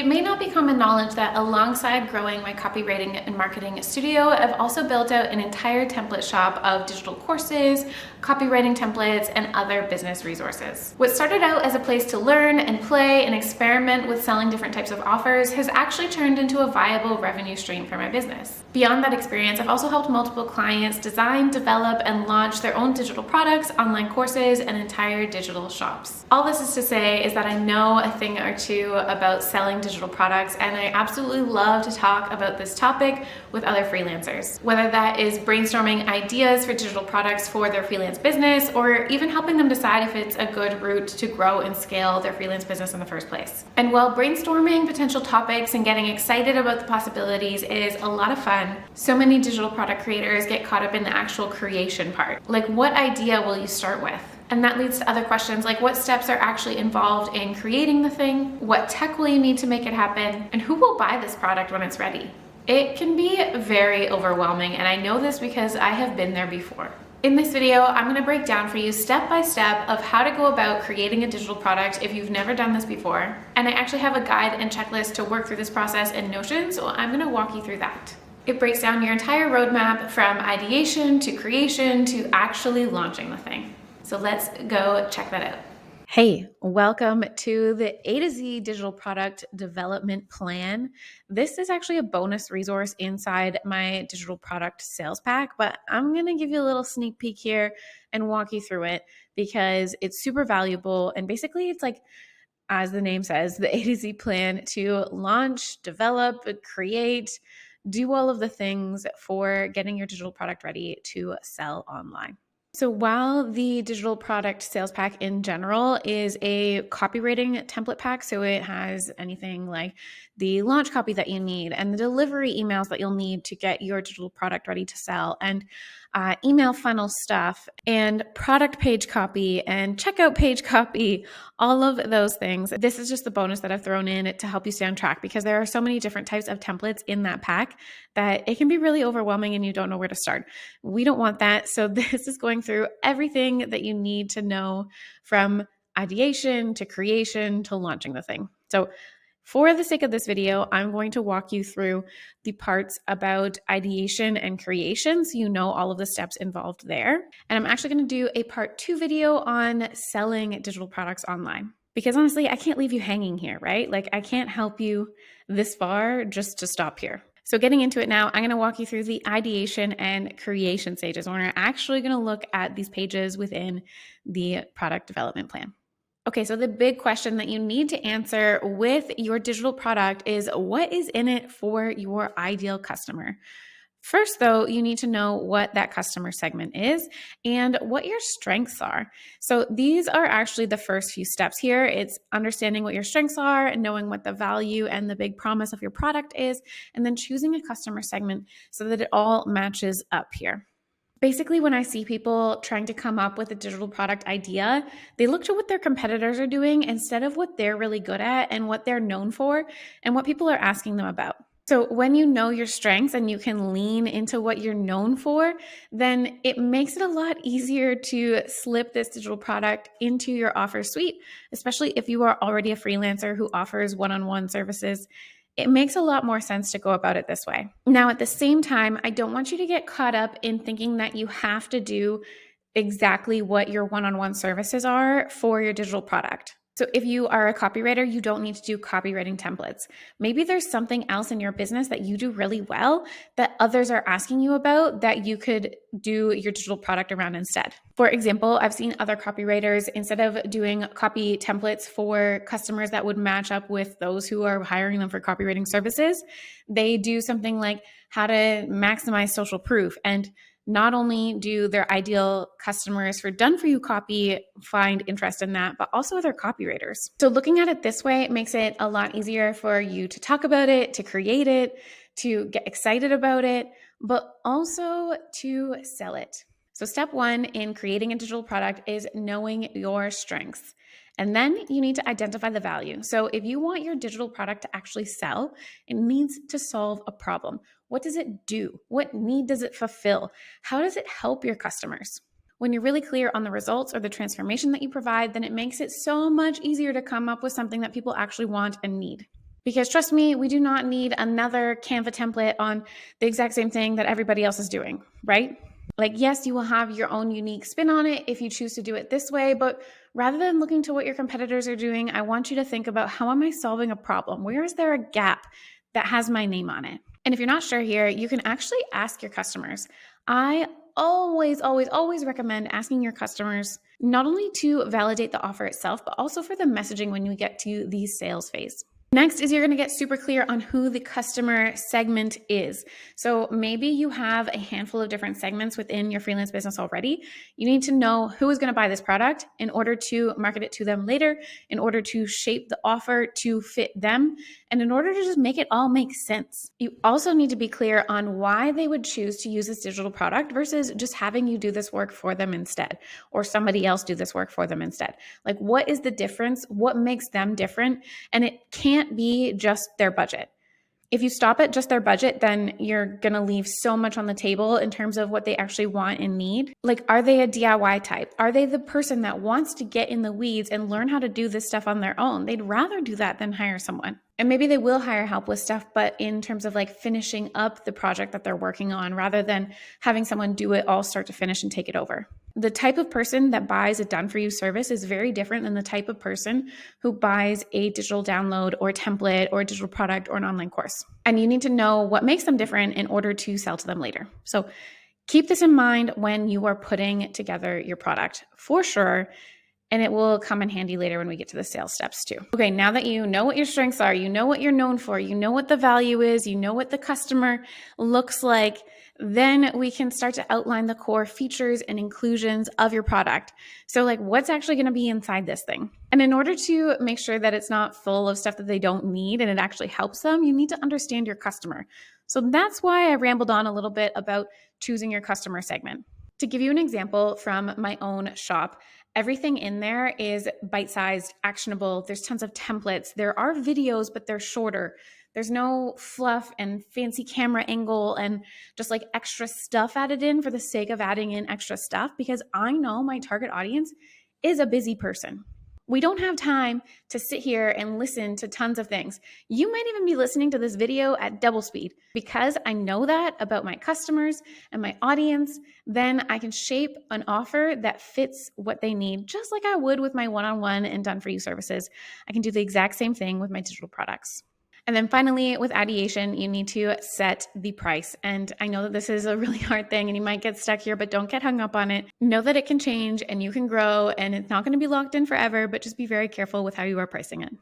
It may not be common knowledge that alongside growing my copywriting and marketing studio, I've also built out an entire template shop of digital courses, copywriting templates, and other business resources. What started out as a place to learn and play and experiment with selling different types of offers has actually turned into a viable revenue stream for my business. Beyond that experience, I've also helped multiple clients design, develop, and launch their own digital products, online courses, and entire digital shops. All this is to say is that I know a thing or two about selling digital products, and I absolutely love to talk about this topic with other freelancers, whether that is brainstorming ideas for digital products for their freelance business, or even helping them decide if it's a good route to grow and scale their freelance business in the first place. And while brainstorming potential topics and getting excited about the possibilities is a lot of fun, so many digital product creators get caught up in the actual creation part. Like, what idea will you start with? And that leads to other questions like, what steps are actually involved in creating the thing? What tech will you need to make it happen? And who will buy this product when it's ready? It can be very overwhelming, and I know this because I have been there before. In this video, I'm going to break down for you step by step of how to go about creating a digital product if you've never done this before. And I actually have a guide and checklist to work through this process in Notion, so I'm going to walk you through that. It breaks down your entire roadmap from ideation to creation to actually launching the thing. So let's go check that out. Hey, welcome to the A to Z digital product development plan. This is actually a bonus resource inside my digital product sales pack, but I'm going to give you a little sneak peek here and walk you through it because it's super valuable. And basically it's like, as the name says, the A to Z plan to launch, develop, create, do all of the things for getting your digital product ready to sell online. So while the digital product sales pack in general is a copywriting template pack, so it has anything like the launch copy that you need and the delivery emails that you'll need to get your digital product ready to sell, and email funnel stuff and product page copy and checkout page copy, all of those things. This is just the bonus that I've thrown in to help you stay on track because there are so many different types of templates in that pack that it can be really overwhelming and you don't know where to start. We don't want that. So this is going through everything that you need to know from ideation to creation to launching the thing. So for the sake of this video, I'm going to walk you through the parts about ideation and creation so you know all of the steps involved there. And I'm actually going to do a part 2 video on selling digital products online. Because honestly, I can't leave you hanging here, right? Like, I can't help you this far just to stop here. So getting into it now, I'm going to walk you through the ideation and creation stages. And we're actually going to look at these pages within the product development plan. Okay, so the big question that you need to answer with your digital product is, what is in it for your ideal customer? First, though, you need to know what that customer segment is and what your strengths are. So these are actually the first few steps here. It's understanding what your strengths are and knowing what the value and the big promise of your product is, and then choosing a customer segment so that it all matches up here. Basically, when I see people trying to come up with a digital product idea, they look to what their competitors are doing instead of what they're really good at and what they're known for and what people are asking them about. So when you know your strengths and you can lean into what you're known for, then it makes it a lot easier to slip this digital product into your offer suite, especially if you are already a freelancer who offers one-on-one services. It makes a lot more sense to go about it this way. Now, at the same time, I don't want you to get caught up in thinking that you have to do exactly what your one-on-one services are for your digital product. So if you are a copywriter, you don't need to do copywriting templates. Maybe there's something else in your business that you do really well that others are asking you about that you could do your digital product around instead. For example, I've seen other copywriters, instead of doing copy templates for customers that would match up with those who are hiring them for copywriting services, they do something like how to maximize social proof. And not only do their ideal customers for done-for-you copy find interest in that, but also other copywriters. So looking at it this way, it makes it a lot easier for you to talk about it, to create it, to get excited about it, but also to sell it. So step 1 in creating a digital product is knowing your strengths. And then you need to identify the value. So if you want your digital product to actually sell, it needs to solve a problem. What does it do? What need does it fulfill? How does it help your customers? When you're really clear on the results or the transformation that you provide, then it makes it so much easier to come up with something that people actually want and need. Because trust me, we do not need another Canva template on the exact same thing that everybody else is doing, right? Like, yes, you will have your own unique spin on it if you choose to do it this way, but rather than looking to what your competitors are doing, I want you to think about, how am I solving a problem? Where is there a gap that has my name on it? And if you're not sure here, you can actually ask your customers. I always recommend asking your customers not only to validate the offer itself, but also for the messaging when you get to the sales phase. Next is you're going to get super clear on who the customer segment is. So maybe you have a handful of different segments within your freelance business already. You need to know who is going to buy this product in order to market it to them later, in order to shape the offer to fit them, and in order to just make it all make sense. You also need to be clear on why they would choose to use this digital product versus just having you do this work for them instead, or somebody else do this work for them instead. Like, what is the difference? What makes them different? And it can't be just their budget. If you stop at just their budget, then you're going to leave so much on the table in terms of what they actually want and need. Like, are they a DIY type? Are they the person that wants to get in the weeds and learn how to do this stuff on their own? They'd rather do that than hire someone. And maybe they will hire help with stuff, but in terms of like finishing up the project that they're working on, rather than having someone do it all start to finish and take it over. The type of person that buys a done-for-you service is very different than the type of person who buys a digital download or template or a digital product or an online course. And you need to know what makes them different in order to sell to them later. So keep this in mind when you are putting together your product for sure. And it will come in handy later when we get to the sales steps too. Okay, now that you know what your strengths are, you know what you're known for, you know what the value is, you know what the customer looks like, then we can start to outline the core features and inclusions of your product. So like, what's actually going to be inside this thing? And in order to make sure that it's not full of stuff that they don't need and it actually helps them, you need to understand your customer. So that's why I rambled on a little bit about choosing your customer segment. To give you an example from my own shop, everything in there is bite-sized, actionable. There's tons of templates. There are videos, but they're shorter. There's no fluff and fancy camera angle and just like extra stuff added in for the sake of adding in extra stuff, because I know my target audience is a busy person. We don't have time to sit here and listen to tons of things. You might even be listening to this video at double speed. Because I know that about my customers and my audience, then I can shape an offer that fits what they need, just like I would with my one-on-one and done-for-you services. I can do the exact same thing with my digital products. And then finally, with ideation, you need to set the price. And I know that this is a really hard thing and you might get stuck here, but don't get hung up on it. Know that it can change and you can grow and it's not going to be locked in forever, but just be very careful with how you are pricing it.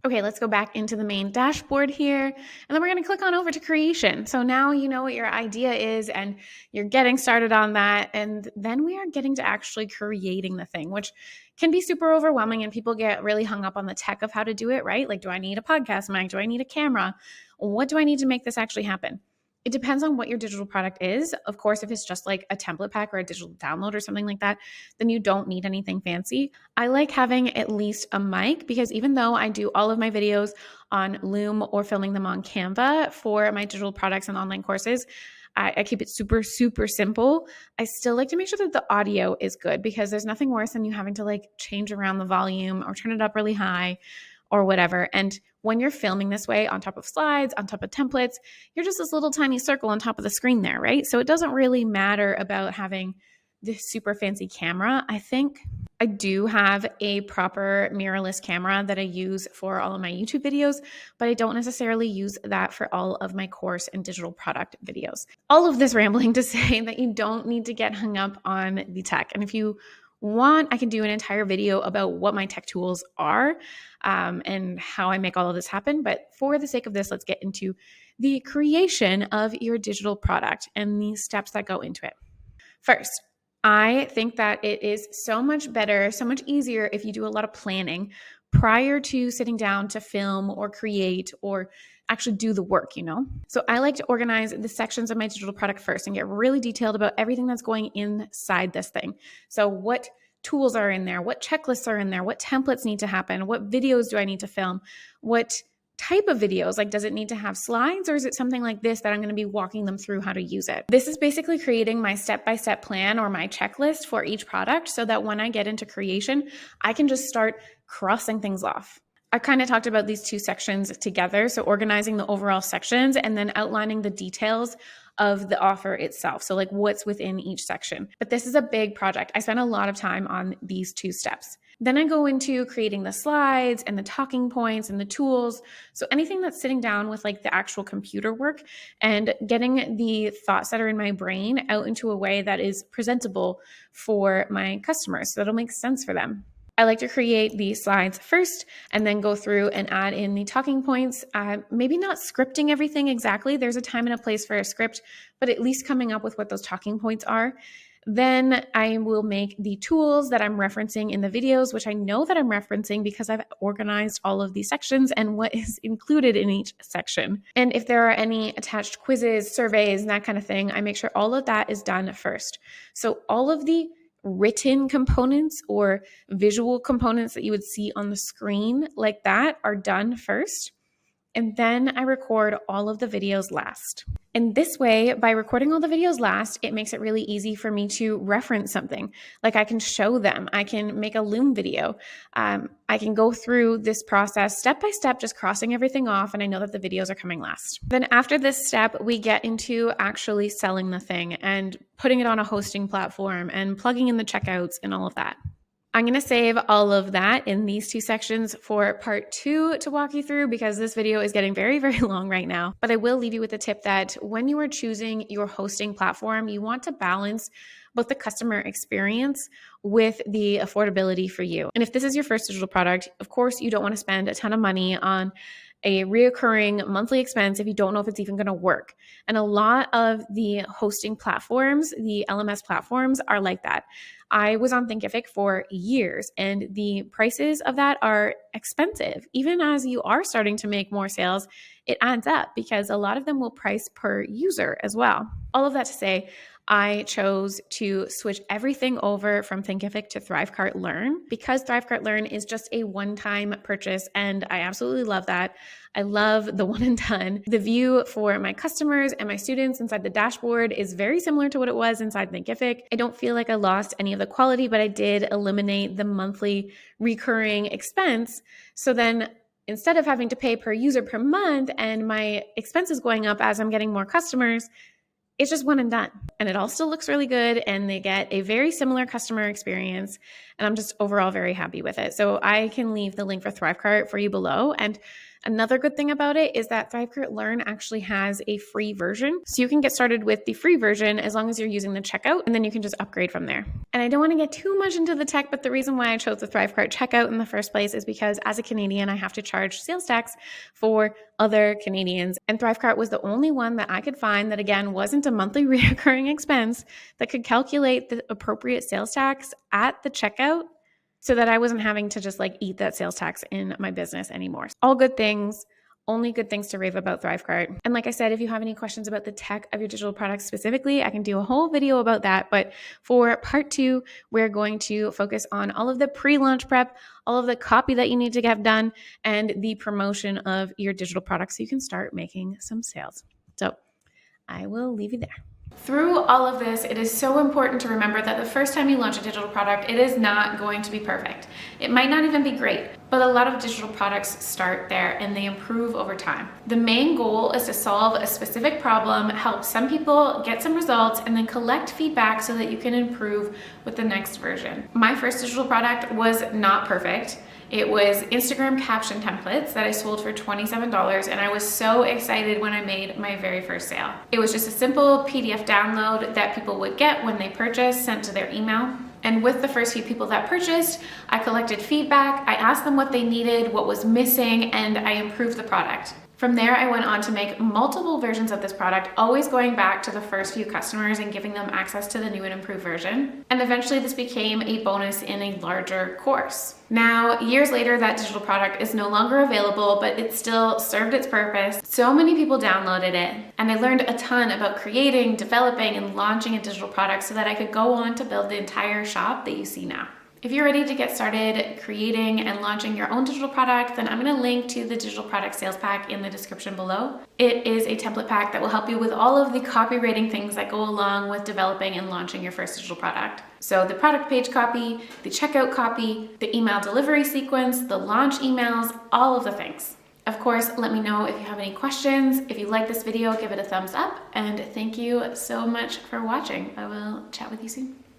Okay, let's go back into the main dashboard here, and then we're going to click on over to creation. So now you know what your idea is and you're getting started on that. And then we are getting to actually creating the thing, which can be super overwhelming and people get really hung up on the tech of how to do it, right? Like, do I need a podcast mic? Do I need a camera? What do I need to make this actually happen? It depends on what your digital product is. Of course, if it's just like a template pack or a digital download or something like that, then you don't need anything fancy. I like having at least a mic because even though I do all of my videos on Loom or filming them on Canva for my digital products and online courses, I keep it super, super simple. I still like to make sure that the audio is good because there's nothing worse than you having to like change around the volume or turn it up really high or whatever. And when you're filming this way on top of slides, on top of templates, you're just this little tiny circle on top of the screen there, right? So it doesn't really matter about having this super fancy camera. I think I do have a proper mirrorless camera that I use for all of my YouTube videos, but I don't necessarily use that for all of my course and digital product videos. All of this rambling to say that you don't need to get hung up on the tech. And if you want, I can do an entire video about what my tech tools are and how I make all of this happen. But for the sake of this, let's get into the creation of your digital product and the steps that go into it. First, I think that it is so much better, so much easier if you do a lot of planning prior to sitting down to film or create or actually do the work, you know? So I like to organize the sections of my digital product first and get really detailed about everything that's going inside this thing. So what tools are in there? What checklists are in there? What templates need to happen? What videos do I need to film? What type of videos? Like, does it need to have slides or is it something like this that I'm going to be walking them through how to use it? This is basically creating my step-by-step plan or my checklist for each product so that when I get into creation, I can just start crossing things off. I kind of talked about these two sections together. So organizing the overall sections and then outlining the details of the offer itself. So like what's within each section. But this is a big project. I spent a lot of time on these two steps. Then I go into creating the slides and the talking points and the tools. So anything that's sitting down with like the actual computer work and getting the thoughts that are in my brain out into a way that is presentable for my customers so that'll make sense for them. I like to create the slides first and then go through and add in the talking points. Maybe not scripting everything exactly. There's a time and a place for a script, but at least coming up with what those talking points are. Then I will make the tools that I'm referencing in the videos, which I know that I'm referencing because I've organized all of these sections and what is included in each section. And if there are any attached quizzes, surveys, and that kind of thing, I make sure all of that is done first. So all of the written components or visual components that you would see on the screen like that are done first. And then I record all of the videos last. And this way, by recording all the videos last, it makes it really easy for me to reference something. Like I can show them, I can make a Loom video. I can go through this process step by step, just crossing everything off. And I know that the videos are coming last. Then after this step, we get into actually selling the thing and putting it on a hosting platform and plugging in the checkouts and all of that. I'm going to save all of that in these two sections for part 2 to walk you through because this video is getting very, very long right now. But I will leave you with the tip that when you are choosing your hosting platform, you want to balance both the customer experience with the affordability for you. And if this is your first digital product, of course, you don't want to spend a ton of money on a reoccurring monthly expense if you don't know if it's even going to work. And a lot of the hosting platforms, the LMS platforms are like that. I was on Thinkific for years and the prices of that are expensive. Even as you are starting to make more sales, it adds up because a lot of them will price per user as well. All of that to say, I chose to switch everything over from Thinkific to Thrivecart Learn because Thrivecart Learn is just a one-time purchase and I absolutely love that. I love the one and done. The view for my customers and my students inside the dashboard is very similar to what it was inside Thinkific. I don't feel like I lost any of the quality, but I did eliminate the monthly recurring expense. So then instead of having to pay per user per month and my expenses going up as I'm getting more customers, it's just one and done. And it all still looks really good and they get a very similar customer experience. And I'm just overall very happy with it. So I can leave the link for Thrivecart for you below. And another good thing about it is that Thrivecart Learn actually has a free version. So you can get started with the free version as long as you're using the checkout, and then you can just upgrade from there. And I don't want to get too much into the tech, but the reason why I chose the Thrivecart checkout in the first place is because as a Canadian, I have to charge sales tax for other Canadians. And Thrivecart was the only one that I could find that, again, wasn't a monthly recurring expense that could calculate the appropriate sales tax at the checkout so that I wasn't having to just like eat that sales tax in my business anymore. All good things, only good things to rave about Thrivecart. And like I said, if you have any questions about the tech of your digital products specifically, I can do a whole video about that. But for part 2, we're going to focus on all of the pre-launch prep, all of the copy that you need to get done, and the promotion of your digital products so you can start making some sales. So I will leave you there. Through all of this, it is so important to remember that the first time you launch a digital product, it is not going to be perfect. It might not even be great, but a lot of digital products start there and they improve over time. The main goal is to solve a specific problem, help some people get some results, and then collect feedback so that you can improve with the next version. My first digital product was not perfect. It was Instagram caption templates that I sold for $27, and I was so excited when I made my very first sale. It was just a simple PDF download that people would get when they purchased, sent to their email. And with the first few people that purchased, I collected feedback, I asked them what they needed, what was missing, and I improved the product. From there, I went on to make multiple versions of this product, always going back to the first few customers and giving them access to the new and improved version. And eventually this became a bonus in a larger course. Now, years later, that digital product is no longer available, but it still served its purpose. So many people downloaded it, and I learned a ton about creating, developing, and launching a digital product so that I could go on to build the entire shop that you see now. If you're ready to get started creating and launching your own digital product, then I'm going to link to the digital product sales pack in the description below. It is a template pack that will help you with all of the copywriting things that go along with developing and launching your first digital product. So the product page copy, the checkout copy, the email delivery sequence, the launch emails, all of the things. Of course, let me know if you have any questions. If you like this video, give it a thumbs up, and thank you so much for watching. I will chat with you soon.